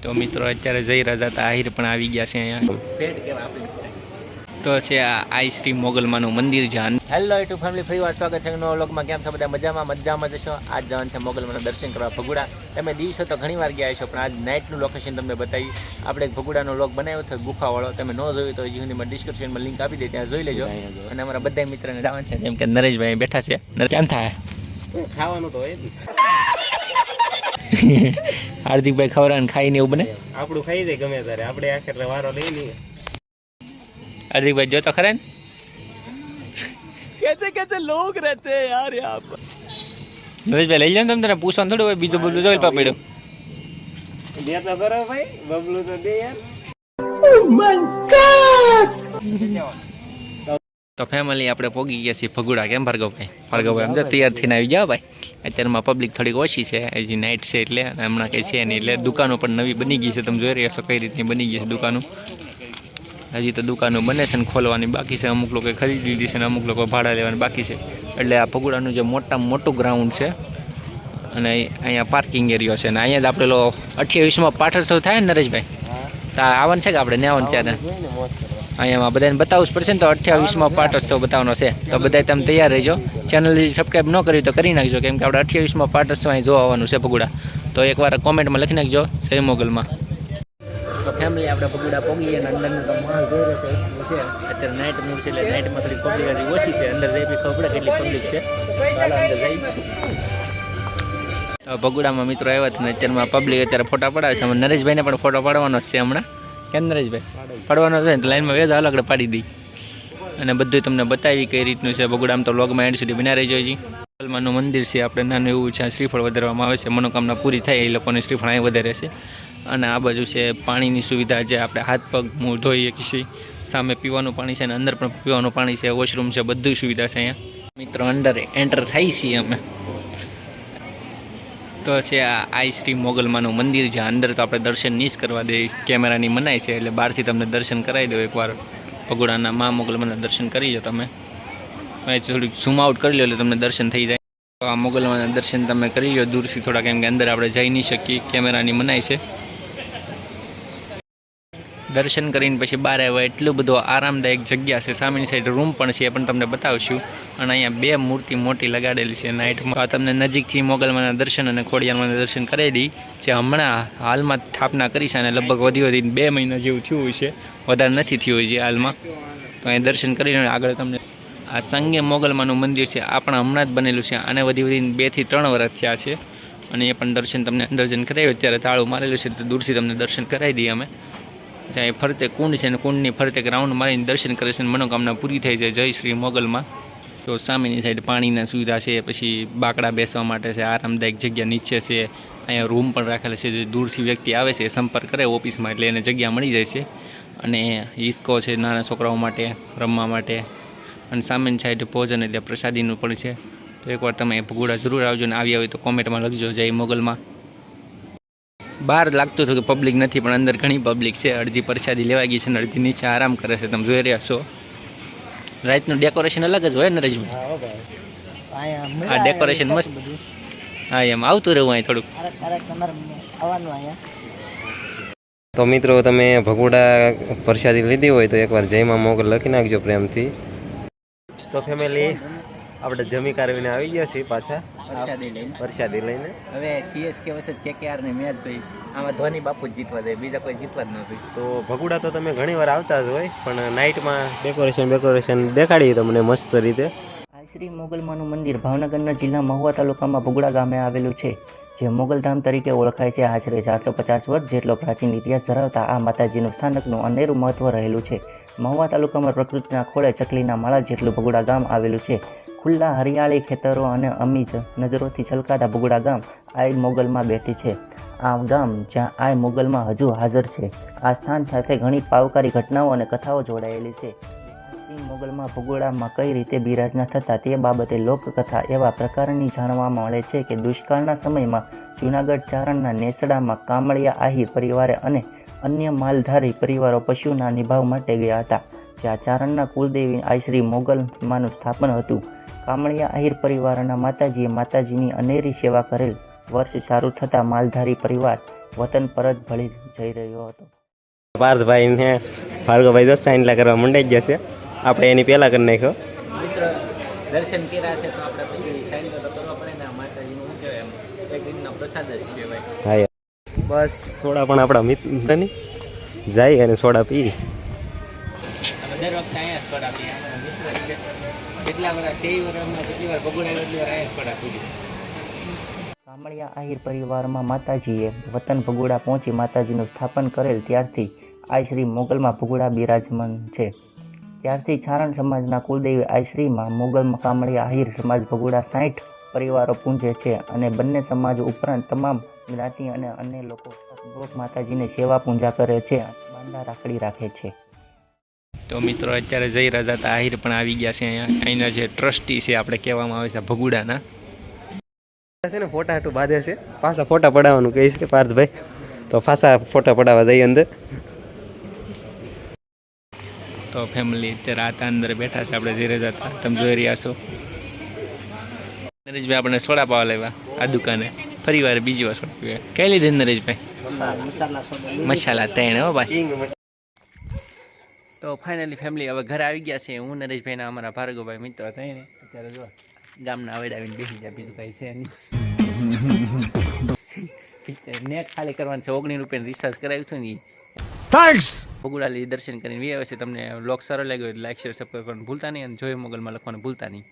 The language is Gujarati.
તો મિત્રો અત્યારે જઈ રહ્યા હતા આહિર પણ આવી ગયા છે અહીંયા પેટ કેવા આપણી તો છે આ આઈ શ્રી મોગલમાનું મંદિર છે. હેલો યુટ્યુબ ફેમિલી, ફરી વાર સ્વાગત છે નવા વ્લોગમાં. કેમ છો બધા? મજામાં જશો. આજ જવાનું છે મોગલમાના દર્શન કરવા ભગુડા. તમે દિવસો તો ઘણી વાર ગયા છો, પણ આજ નાઇટનું લોકેશન તમને બતાવી. આપણે એક ભગુડાનો વ્લોગ બનાવ્યો હતો ગુફાવાળો. તમે ન જોયું તો જીવનીમાં ડિસ્ક્રિપ્શનમાં લિંક આપી દે, ત્યાં જોઈ લેજો. અને અમારા બધા મિત્રને જવાનું છે, જેમ કે નરેશભાઈ બેઠા છે. કેમ થાય ખાવાનું તો હોય હાર્દિકભાઈ ખવડાવીને ખાઈને એવું બને? આપણું ખાઈ જાય ગમે ત્યારે, આપણે આખરે વારો લઈ લઈએ. હાર્દિકભાઈ જો તો ખરા ને कैसे लोग रहते हैं यार यहाँ पर. નરેશભાઈ લઈ જાવ તમે, તને પૂછવાનું થોડું હોય. બીજું બોલું તો પડ્યો દે તો કરો ભાઈ, બબલું તો દે યાર. તો ફેમિલી આપણે પોગી ગયા છીએ ભગુડા. કેમ ભાર્ગવભાઈ? ભાર્ગવભાઈ આમ તો તૈયાર થઈને આવી જાઓ ભાઈ. અત્યારમાં પબ્લિક થોડીક ઓછી છે, હજી નાઇટ છે એટલે, હમણાં કંઈ છે નહીં. એટલે દુકાનો પણ નવી બની ગઈ છે, તમે જોઈ રહ્યા છો કઈ રીતની બની ગઈ છે દુકાનો. હજી તો દુકાનો બને છે ને ખોલવાની બાકી છે. અમુક લોકો ખરીદી લીધી છે ને અમુક લોકો ભાડા લેવાની બાકી છે. એટલે આ ભગુડાનું જે મોટામાં મોટું ગ્રાઉન્ડ છે, અને અહીંયા પાર્કિંગ એરિયો છે. અને અહીંયા જ આપણે 28માં પાઠોત્સવ થાય ને નરેશભાઈ, તો આવવાનું છે કે આપણે ને આવવાનું ત્યારે અહીંયા બધાને બતાવવું જ પડશે ને. તો 28માં પાઠોત્સવ બતાવવાનો છે, તો બધા તમે તૈયાર રહેજો. ચેનલ સબસ્ક્રાઈબ ન કરી તો કરી નાખજો, કેમ કે આપણે 28માં પાઠોત્સવ અહીં જોવા આવવાનું છે ભગુડા. તો એકવાર કોમેન્ટમાં લખી નાખજો જય મોગલમાં. તો ફેમિલી આપણે ભગુડા પહોંચીએ અને અંદરનું તો માહોલ જોઈ રહ્યો છે. અત્યારે નાઇટ મૂડ છે એટલે નાઇટમાં થોડી પબ્લિક હજી ઓછી છે. અંદર જઈ ખબર પડે કેટલી પબ્લિક છે. ચાલો અંદર જઈ. તો ભગુડામાં મિત્રો આવ્યા હતા ને અત્યારમાં પબ્લિક અત્યારે ફોટા પડાવે છે. નરેશભાઈને પણ ફોટો પાડવાનો છે હમણાં. કેમ નરેશભાઈ? પાડવાનો છે ને લાઈનમાં વેજ હાલ આગળ પાડી દઈ. અને બધું તમને બતાવી કઈ રીતનું છે ભગુડામાં. તો વ્લોગમાં એન્ડ સુધી બન્યા રહેજો. મોગલમાનું મંદિર છે આપણે નાનું એવું છે. શ્રીફળ વધારવામાં આવે છે, મનોકામના પૂરી થાય એ લોકોને શ્રીફળ અહીં વધારે છે. અને આ બાજુ છે પાણીની સુવિધા, જે આપણે હાથ પગ મું ધોઈએ છીએ. સામે પીવાનું પાણી છે અને અંદર પણ પીવાનું પાણી છે, વોશરૂમ છે, બધી સુવિધા છે અહીંયા. મિત્રો અંદર એન્ટર થઈ છીએ અમે. તો છે આ આઈ શ્રી મોગલમાનું મંદિર છે. અંદર તો આપણે દર્શન નહીં જ કરવા દે, કેમેરાની મનાય છે. એટલે બહારથી તમને દર્શન કરાવી દો. એકવાર ભગુડાના મા મોગલમાના દર્શન કરી લો તમે. થોડીક ઝૂમ આઉટ કરી લો એટલે તમને દર્શન થઈ જાય. તો આ મોગલમાના દર્શન તમે કરી લો દૂરથી થોડા, કેમ કે અંદર આપણે જઈ નહીં શકીએ, કેમેરાની મનાય છે. દર્શન કરીને પછી બહાર આવ્યા. એટલું બધું આરામદાયક જગ્યા છે. સામેની સાઈડ રૂમ પણ છે, એ પણ તમને બતાવશું. અને અહીંયા 2 મૂર્તિ મોટી લગાડેલી છે નાઇટમાં. આ તમને નજીકથી મોગલમાના દર્શન અને ખોડિયારમાંના દર્શન કરાવી દઈ. જે હમણાં હાલમાં સ્થાપના કરી છે અને લગભગ વધીને 2 મહિના જેવું થયું હોય છે, વધારે નથી થયું હોય છે હાલમાં. તો અહીં દર્શન કરીને આગળ તમને આ સંગે મોગલમાનું મંદિર છે. આ પણ હમણાં જ બનેલું છે. આને વધીને 2 થી 3 વર્ષ થયા છે. અને એ પણ દર્શન તમને અંદર જઈને કરાવ્યું. અત્યારે તાળું મારેલું છે, તો દૂરથી તમને દર્શન કરાવી દઈએ અમે. જ્યાં ફરતે કુંડ છે, અને કુંડની ફરતે રાઉન્ડ મારીને દર્શન કરે છે, મનોકામના પૂરી થઈ જાય. જય શ્રી મોગલમાં. તો સામેની સાઈડ પાણીના સુવિધા છે, પછી બાકડા બેસવા માટે છે, આરામદાયક જગ્યા નીચે છે. અહીંયા રૂમ પણ રાખેલા છે. જે દૂરથી વ્યક્તિ આવે છે સંપર્ક કરે ઓફિસમાં એટલે એને જગ્યા મળી જાય છે. અને હિસકો છે નાના છોકરાઓ માટે રમવા માટે. અને સામેની સાઈડ ભોજન એટલે પ્રસાદીનું પણ છે. તો એકવાર તમે ભગુડા જરૂર આવજો, ને આવ્યા હોય તો કોમેન્ટમાં લખજો જય મોગલમાં. બહાર લાગતું હતું કે પબ્લિક નથી, પણ અંદર ઘણી પબ્લિક છે. અડધી પ્રસાદી લેવા ગઈ છે ને અડધી નીચે આરામ કરે છે. તમે જોઈ રહ્યા છો. રાતનું ડેકોરેશન અલગ જ હોય ને નરેશભાઈ? હા, ડેકોરેશન મસ્ત. હા, એમ આવતું રહેવું અહીં થોડુંક. તો મિત્રો તમે ભગુડા પ્રસાદી લીધી હોય તો એકવાર જયમાં મોગલ લખી નાખજો પ્રેમથી. તો ફેમિલી આપણે જમી કારવીને આવી ગયા છીએ પાછા પ્રસાદી લઈને. હવે CSK વર્સેસ KKR ની મેચ જોઈ. આમાં ધોની બાપુ જ જીતવા જાય, બીજા કોઈ જીતવા જ નથી. તો ભગુડા તો તમે ઘણી વાર આવતા જ હોય, પણ નાઇટમાં ડેકોરેશન દેખાડીએ તમને મસ્ત રીતે. આ શ્રી મોગલમાનું મંદિર ભાવનગરના જિલ્લા મહુવા તાલુકામાં ભગુડા ગામે આવેલું છે, જે મોગલધામ તરીકે ઓળખાય છે. આશરે 450 વર્ષ જેટલો પ્રાચીન ઇતિહાસ ધરાવતા આ માતાજીનું સ્થાનકનું અનેરું મહત્વ રહેલું છે. મહુવા તાલુકામાં પ્રકૃતિના ખોળે ચકલીના માળા જેટલું ભગુડા ગામ આવેલું છે. ખુલ્લા હરિયાળી ખેતરો અને અમીજ નજરોથી છલકાતા ભગુડા ગામ આઈ મોગલમાં બેઠી છે. આ ગામ જ્યાં આઈ મોગલમાં હજુ હાજર છે. આ સ્થાન સાથે ઘણી પાવકારી ઘટનાઓ અને કથાઓ જોડાયેલી છે. શ્રી મોગલમાં ભગુડામાં કઈ રીતે બિરાજના થતા તે બાબતે લોકકથા એવા પ્રકારની જાણવા મળે છે કે દુષ્કાળના સમયમાં જૂનાગઢ ચારણના નેસડામાં કામળિયા આહિર પરિવારે અને અન્ય માલધારી પરિવારો પશુના નિભાવ માટે ગયા હતા. જ્યાં ચારણના કુલદેવી આઈ શ્રી મોગલમાનું સ્થાપન હતું. કામળિયા આહિર પરિવારના માતાજીએ માતાજીની અનેરી સેવા કરેલ. વર્ષ ચાલુ થતાં માલધારી પરિવાર વતન પરત ભળી જઈ રહ્યો હતો. પાર્થભાઈ ને ભાર્ગવભાઈ દસ સાઈનલા કરવા મંડાઈ જ જશે. આપણે એની પહેલા કરી નાખ્યો. મિત્ર દર્શન કર્યા છે તો આપણે પછી સાઈન તો કરવા પડે ને માતાજીનું શું કહેવાય એમ એક રીતના પ્રસાદ જ કહેવાય. હા યાર. બસ સોડા પણ આપણા મિત્રની જાય અને સોડા પી. અમે દર વખતે અહીંયા સોડા પીએ. મિત્ર છે જેટલા વર્ષ 23 વર્ષમાં જેટલી વાર ભગોડા એટલી વાર અહીંયા સોડા પીએ. કામળિયા આહિર પરિવારમાં માતાજીએ વતન ભગુડા પહોંચી માતાજીનું સ્થાપન કરેલ ત્યારથી આઈશ્રી મોગલમાં ભગુડા બિરાજમાન છે. ત્યારથી છારણ સમાજના કુલદેવી આઈશ્રીમાં મોગલમાં કામળિયા આહિર સમાજ ભગુડા 60 પરિવારો પૂંજે છે અને બંને સમાજ ઉપરાંત તમામ જ્ઞાતિ અને અન્ય લોકો ગોપ માતાજીની સેવા પૂજા કરે છે, બાંધા રાખડી રાખે છે. તો મિત્રો અત્યારે જઈ રહ્યા હતા આહિર પણ આવી ગયા છે અહીંયા. અહીંના જે ટ્રસ્ટી છે આપણે કહેવામાં આવે છે ભગુડાના છે ને ફોટા હાટું બાંધે છે. પાછા ફોટા પડાવવાનું કહીશ કે પાર્થભાઈ તો પાછા ફોટા પડાવવા જઈએ અંદર. તો ફેમિલી અત્યારે આતા અંદર બેઠા છે આપણે ધીરે જતા તમે જોઈ રહ્યા છો. નરેશભાઈ આપણે સોડા પાવા લેવા આ દુકાને ફરી વાર બીજી વાર સોડા પીવા. કઈ લીધે નરેશભાઈ? મસાલા 3 હો ભાઈ. તો ફાઇનલી ફેમિલી હવે ઘરે આવી ગયા છે. હું નરેશભાઈના અમારા ભાર્ગવભાઈ મિત્ર થઈને અત્યારે જો ગામના આવીને બેસી જાય, બીજું કાંઈ છે નહીં. નેટ ખાલી કરવાનું છે. 19 રૂપિયાનું રિચાર્જ કરાવ્યું હતું ને. થેન્ક્સ. ભગુડાલી દર્શન કરીને વી આવે છે. તમને વ્લોગ સારો લાગ્યો હોય લાઈક શેર સબસ્ક્રાઈબ કરવાનું ભૂલતા નહીં અને જોઈ મોગલમાં લખવાનું ભૂલતા નહીં.